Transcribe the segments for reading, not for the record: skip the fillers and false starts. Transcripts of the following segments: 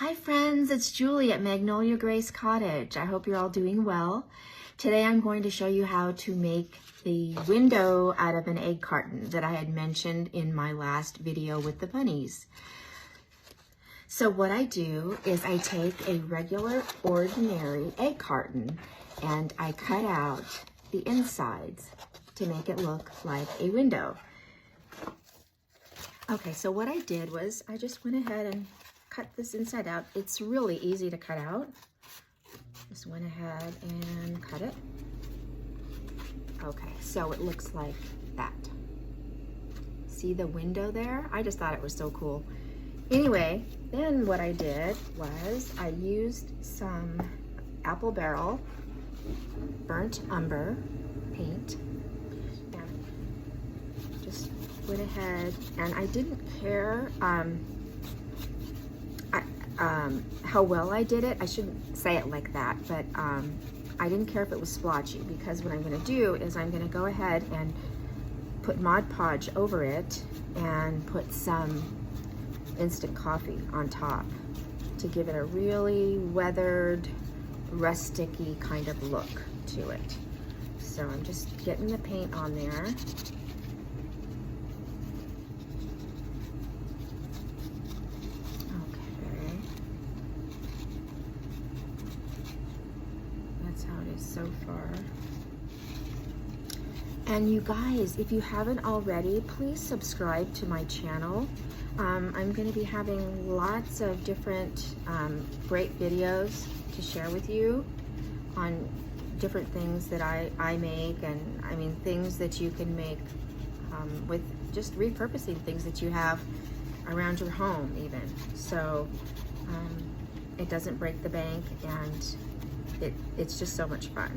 Hi friends, it's Julie at Magnolia Cottage. I hope you're all doing well. Today I'm going to show you how to make the window out of an egg carton that I had mentioned in my last video with the bunnies. So what I do is I take a regular ordinary egg carton and I cut out the insides to make it look like a window. Okay, so what I did was I just went ahead and cut this inside out. It's really easy to cut out. Just went ahead and cut it. Okay, so it looks like that. See the window there? I just thought it was so cool. Anyway, then what I did was I used some apple barrel burnt umber paint and just went ahead, and I didn't care how well I did it. I shouldn't say it like that, but I didn't care if it was splotchy, because what I'm going to do is I'm going to go ahead and put Mod Podge over it and put some instant coffee on top to give it a really weathered, rustic-y kind of look to it. So I'm just getting the paint on there. So far. And you guys, if you haven't already, please subscribe to my channel. I'm going to be having lots of different great videos to share with you on different things that I make, and I mean things that you can make with just repurposing things that you have around your home even. So it doesn't break the bank, and it's just so much fun.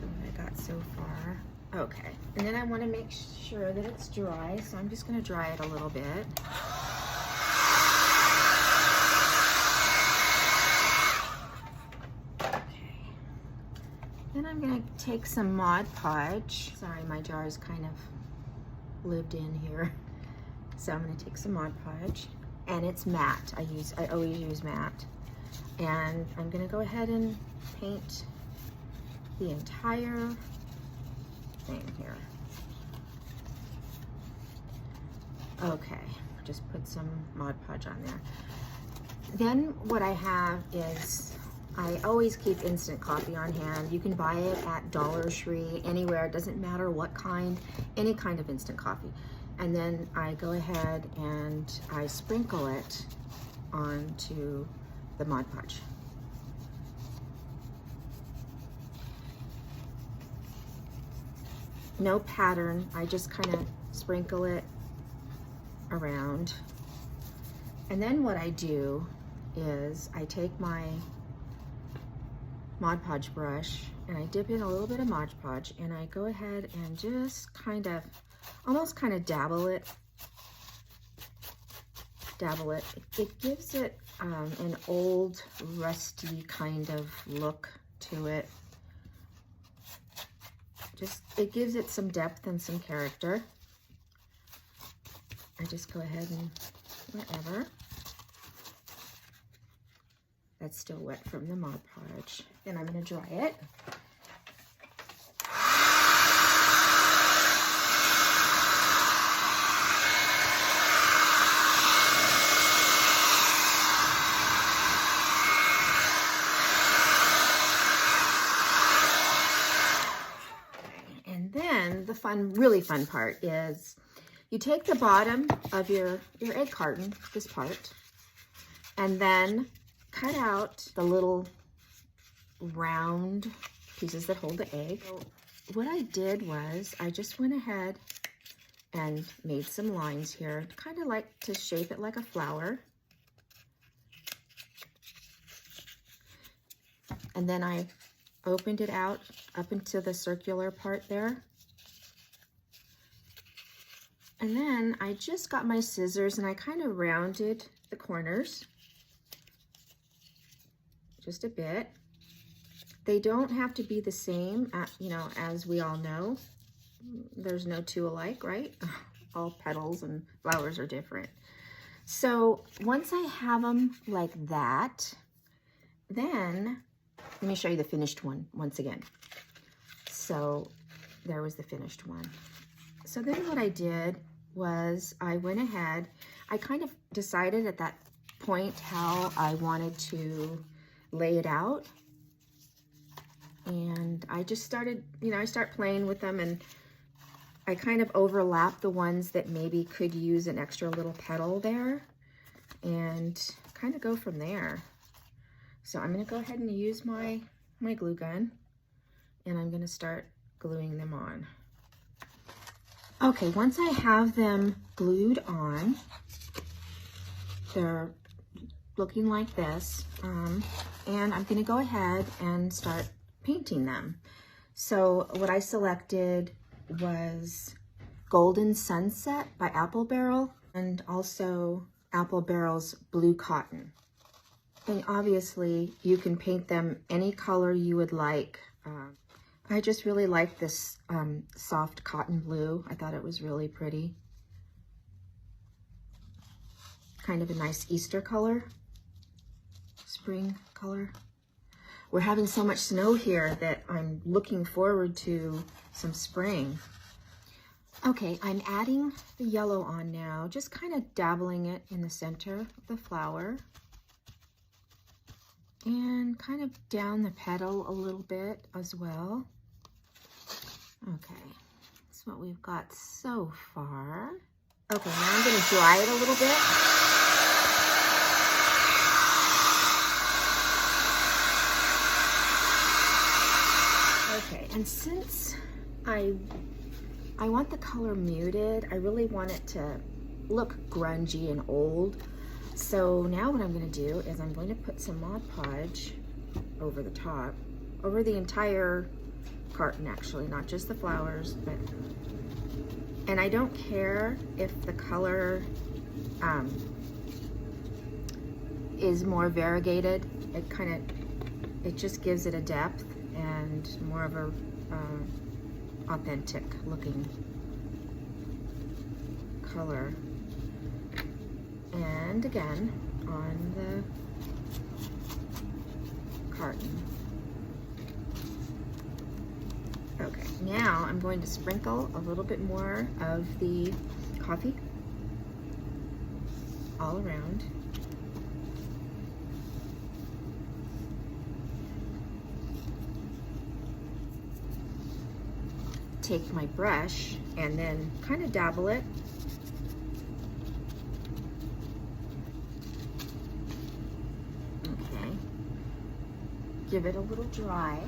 What I got so far. Okay, and then I want to make sure that it's dry, so I'm just going to dry it a little bit. Okay. Then I'm going to take some Mod Podge. Sorry, my jar is kind of lived in here. So I'm going to take some Mod Podge. And it's matte. I always use matte. And I'm gonna go ahead and paint the entire thing here. Okay, just put some Mod Podge on there. Then what I have is, I always keep instant coffee on hand. You can buy it at Dollar Tree, anywhere, it doesn't matter what kind, any kind of instant coffee. And then I go ahead and I sprinkle it onto the Mod Podge. No pattern, I just kind of sprinkle it around. And then what I do is I take my Mod Podge brush and I dip in a little bit of Mod Podge, and I go ahead and just kind of almost kind of dabble it. It gives it an old, rusty kind of look to it. It gives it some depth and some character. I just go ahead and whatever. That's still wet from the Mod Podge. Then I'm going to dry it. Really fun part is you take the bottom of your egg carton, this part, and then cut out the little round pieces that hold the egg. So what I did was I just went ahead and made some lines here, kind of like to shape it like a flower. And then I opened it out up into the circular part there. And then I just got my scissors and I kind of rounded the corners just a bit. They don't have to be the same, you know, as we all know. There's no two alike, right? all petals and flowers are different. So once I have them like that, then let me show you the finished one once again. So there was the finished one. So then what I did was I went ahead, I kind of decided at that point how I wanted to lay it out. And I just started, I start playing with them, and I kind of overlap the ones that maybe could use an extra little petal there and kind of go from there. So I'm going to go ahead and use my glue gun, and I'm going to start gluing them on. Okay, once I have them glued on, they're looking like this, and I'm going to go ahead and start painting them. So what I selected was Golden Sunset by Apple Barrel, and also Apple Barrel's Blue Cotton. And obviously you can paint them any color you would like. I just really like this soft cotton blue. I thought it was really pretty. Kind of a nice Easter color, spring color. We're having so much snow here that I'm looking forward to some spring. Okay, I'm adding the yellow on now, just kind of dabbling it in the center of the flower. And kind of down the petal a little bit as well. Okay, that's what we've got so far. Okay, now I'm going to dry it a little bit. Okay, and since I want the color muted, I really want it to look grungy and old. So now what I'm going to do is I'm going to put some Mod Podge over the top, over the entire carton actually, not just the flowers, but, and I don't care if the color is more variegated. It just gives it a depth and more of a authentic looking color. And again, on the carton. Okay, now I'm going to sprinkle a little bit more of the coffee all around. Take my brush and then kind of dabble it. Okay. Give it a little dry.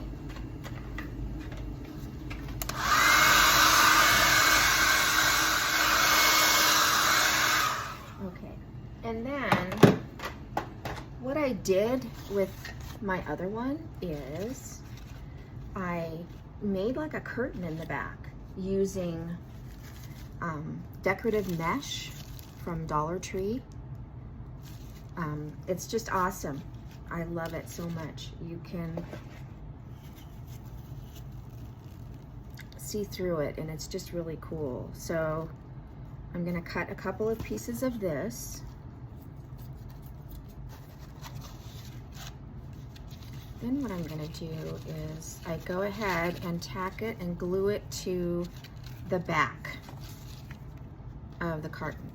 Okay. And then what I did with my other one is I made like a curtain in the back using decorative mesh from Dollar Tree. It's just awesome. I love it so much. You can see through it and it's just really cool. So I'm gonna cut a couple of pieces of this. Then what I'm gonna do is I go ahead and tack it and glue it to the back of the carton.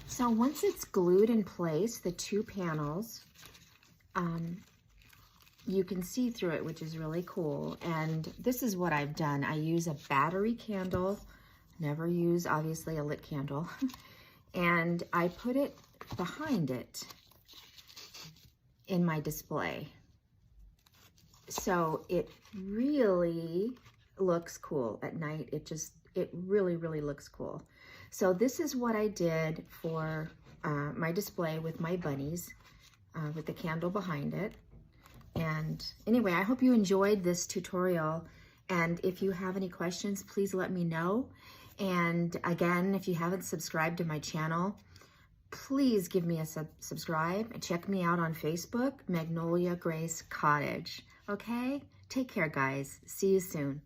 So once it's glued in place, the two panels, you can see through it, which is really cool. And this is what I've done. I use a battery candle, never use obviously a lit candle, and I put it behind it in my display. So it really looks cool at night. It really, really looks cool. So this is what I did for my display with my bunnies, with the candle behind it. And anyway, I hope you enjoyed this tutorial. And if you have any questions, please let me know. And again, if you haven't subscribed to my channel, please give me a subscribe and check me out on Facebook, Magnolia Grace Cottage. Okay? Take care, guys. See you soon.